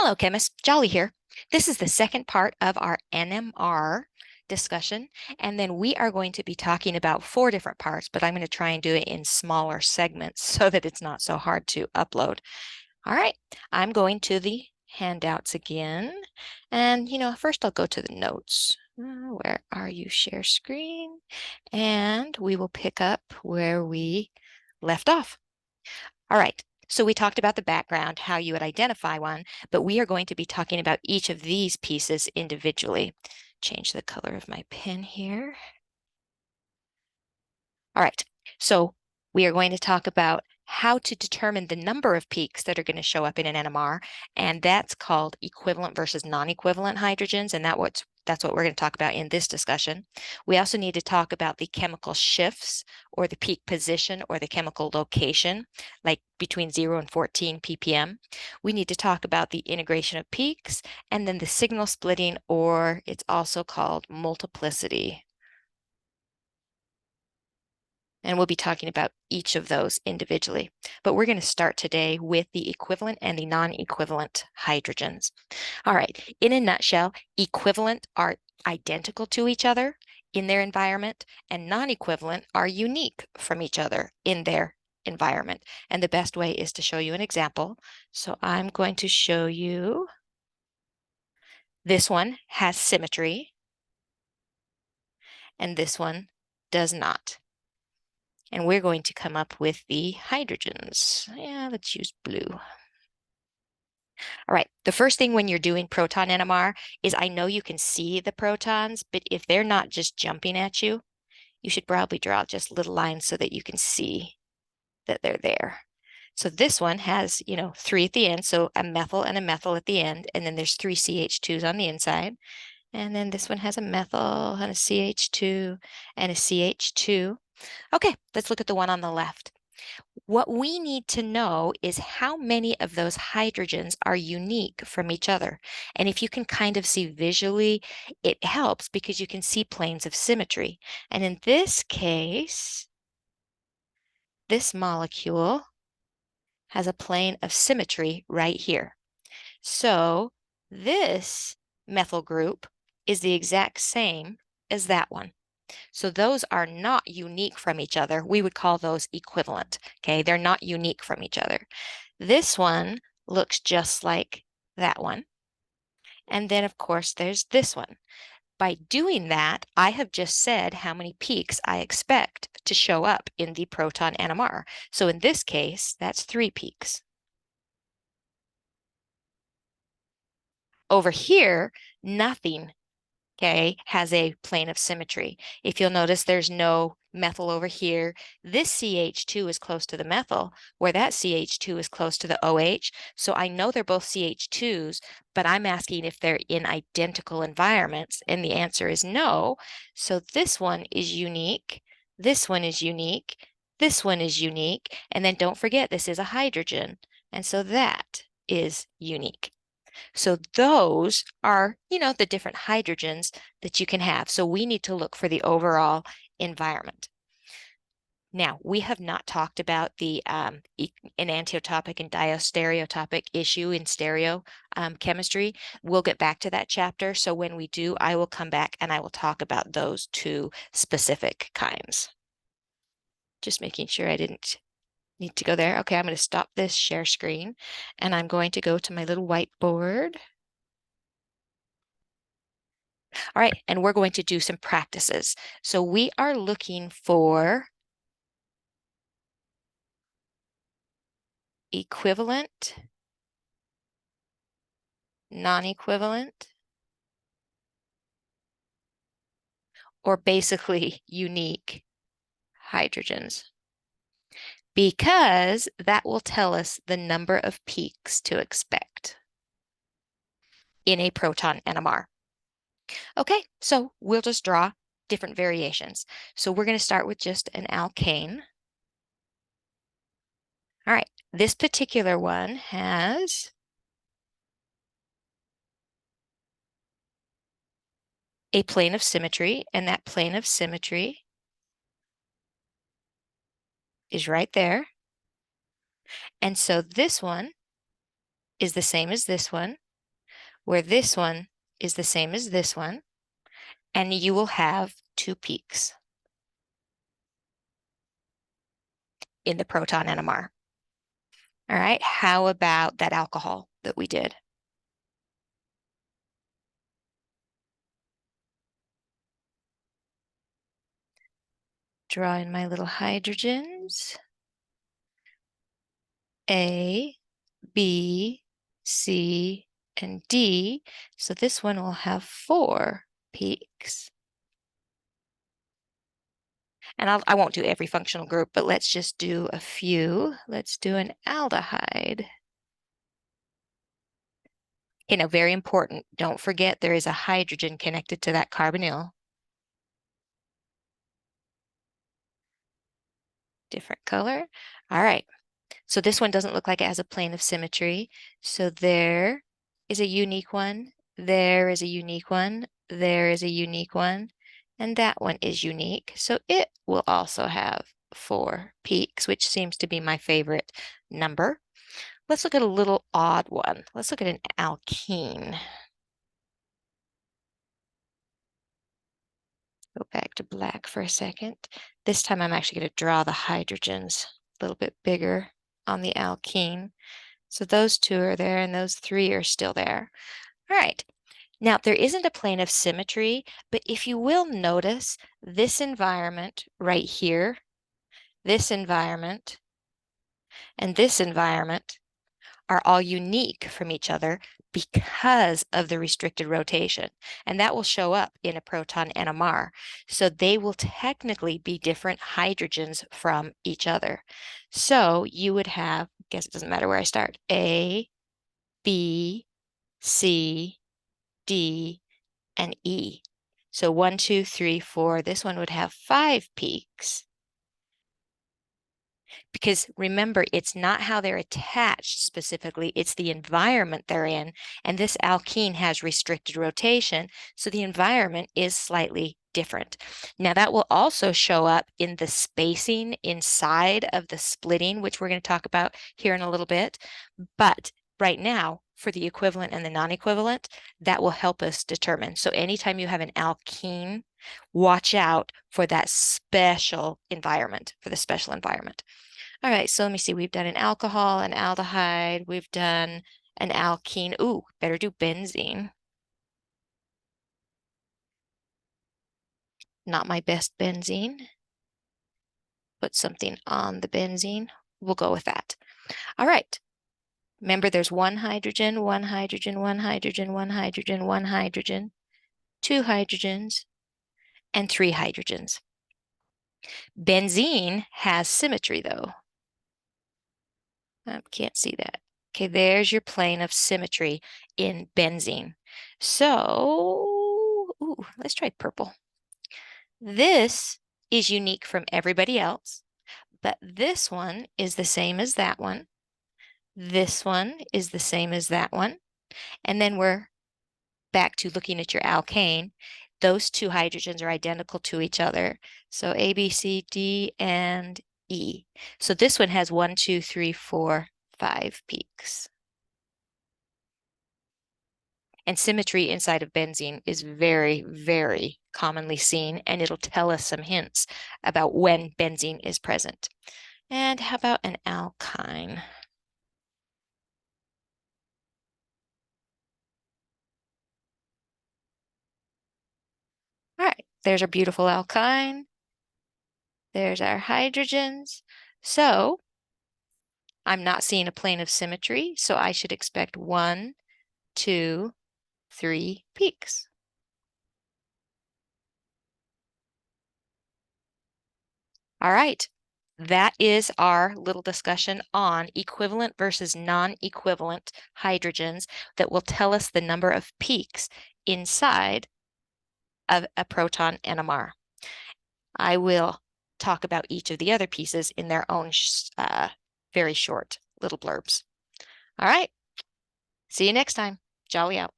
Hello, chemists. Jolly here. This is the second part of our NMR discussion, and then we are going to be talking about 4 different parts, but I'm going to try and do it in smaller segments so that it's not so hard to upload. All right, I'm going to the handouts again, and first I'll go to the notes. Where are you? Share screen, and we will pick up where we left off. All right. So we talked about the background, how you would identify one, but we are going to be talking about each of these pieces individually. Change the color of my pen here. All right. So we are going to talk about how to determine the number of peaks that are going to show up in an NMR, and that's called equivalent versus non-equivalent hydrogens, and that's what we're going to talk about in this discussion. We also need to talk about the chemical shifts or the peak position or the chemical location, like between 0 and 14 ppm. We need to talk about the integration of peaks and then the signal splitting, or it's also called multiplicity. And we'll be talking about each of those individually. But we're going to start today with the equivalent and the non-equivalent hydrogens. All right, in a nutshell, equivalent are identical to each other in their environment, and non-equivalent are unique from each other in their environment. And the best way is to show you an example. So I'm going to show you this one has symmetry, and this one does not. And we're going to come up with the hydrogens. Yeah, let's use blue. All right, the first thing when you're doing proton NMR is I know you can see the protons, but if they're not just jumping at you, you should probably draw just little lines so that you can see that they're there. So this one has, 3 at the end, so a methyl and a methyl at the end, and then there's 3 CH2s on the inside. And then this one has a methyl and a CH2 and a CH2. Okay, let's look at the one on the left. What we need to know is how many of those hydrogens are unique from each other. And if you can kind of see visually, it helps because you can see planes of symmetry. And in this case, this molecule has a plane of symmetry right here. So this methyl group is the exact same as that one. So those are not unique from each other. We would call those equivalent. Okay, they're not unique from each other. This one looks just like that one. And then, of course, there's this one. By doing that, I have just said how many peaks I expect to show up in the proton NMR. So in this case, that's 3 peaks. Over here, nothing, okay, has a plane of symmetry. If you'll notice, there's no methyl over here. This CH2 is close to the methyl, where that CH2 is close to the OH. So I know they're both CH2s, but I'm asking if they're in identical environments, and the answer is no. So this one is unique, this one is unique, this one is unique, and then don't forget this is a hydrogen, and so that is unique. So those are, the different hydrogens that you can have. So we need to look for the overall environment. Now, we have not talked about the enantiotopic and diastereotopic issue in stereo chemistry. We'll get back to that chapter. So when we do, I will come back and I will talk about those 2 specific kinds. Just making sure I didn't need to go there. Okay, I'm going to stop this share screen and I'm going to go to my little whiteboard. All right, and we're going to do some practices. So we are looking for equivalent, non-equivalent, or basically unique hydrogens, because that will tell us the number of peaks to expect in a proton NMR. Okay, so we'll just draw different variations. So we're going to start with just an alkane. All right, this particular one has a plane of symmetry, and that plane of symmetry is right there. And so this one is the same as this one, where this one is the same as this one, and you will have 2 peaks in the proton NMR. All right, how about that alcohol that we did? Draw in my little hydrogens. A, B, C, and D. So this one will have 4 peaks. And I won't do every functional group, but let's just do a few. Let's do an aldehyde. You know, very important. Don't forget there is a hydrogen connected to that carbonyl. Different color. All right. So this one doesn't look like it has a plane of symmetry. So there is a unique one. There is a unique one. There is a unique one. And that one is unique. So it will also have 4 peaks, which seems to be my favorite number. Let's look at a little odd one. Let's look at an alkene. Go back to black for a second. This time I'm actually going to draw the hydrogens a little bit bigger on the alkene. So those 2 are there and those 3 are still there. All right. Now there isn't a plane of symmetry, but if you will notice this environment right here, this environment, and this environment are all unique from each other because of the restricted rotation. And that will show up in a proton NMR. So they will technically be different hydrogens from each other. So you would have, I guess it doesn't matter where I start, A, B, C, D, and E. So 1, 2, 3, 4, this one would have 5 peaks. Because remember, it's not how they're attached specifically, it's the environment they're in. And this alkene has restricted rotation, so the environment is slightly different. Now that will also show up in the spacing inside of the splitting, which we're going to talk about here in a little bit. But right now, for the equivalent and the non-equivalent, that will help us determine. So anytime you have an alkene, watch out for that special environment, for the special environment. All right, so let me see. We've done an alcohol, an aldehyde. We've done an alkene. Ooh, better do benzene. Not my best benzene. Put something on the benzene. We'll go with that. All right. Remember, there's 1 hydrogen, 1 hydrogen, 1 hydrogen, 1 hydrogen, 1 hydrogen, 2 hydrogens, and 3 hydrogens. Benzene has symmetry, though. I can't see that. Okay, there's your plane of symmetry in benzene. So, ooh, let's try purple. This is unique from everybody else, but this one is the same as that one. This one is the same as that one. And then we're back to looking at your alkane. Those 2 hydrogens are identical to each other. So A, B, C, D, and E. So this one has 1, 2, 3, 4, 5 peaks. And symmetry inside of benzene is very, very commonly seen, and it'll tell us some hints about when benzene is present. And how about an alkyne? All right, there's our beautiful alkyne. There's our hydrogens. So I'm not seeing a plane of symmetry, so I should expect 1, 2, 3 peaks. All right, that is our little discussion on equivalent versus non-equivalent hydrogens that will tell us the number of peaks inside of a proton NMR. I will talk about each of the other pieces in their own very short little blurbs. All right, see you next time. Jolly out.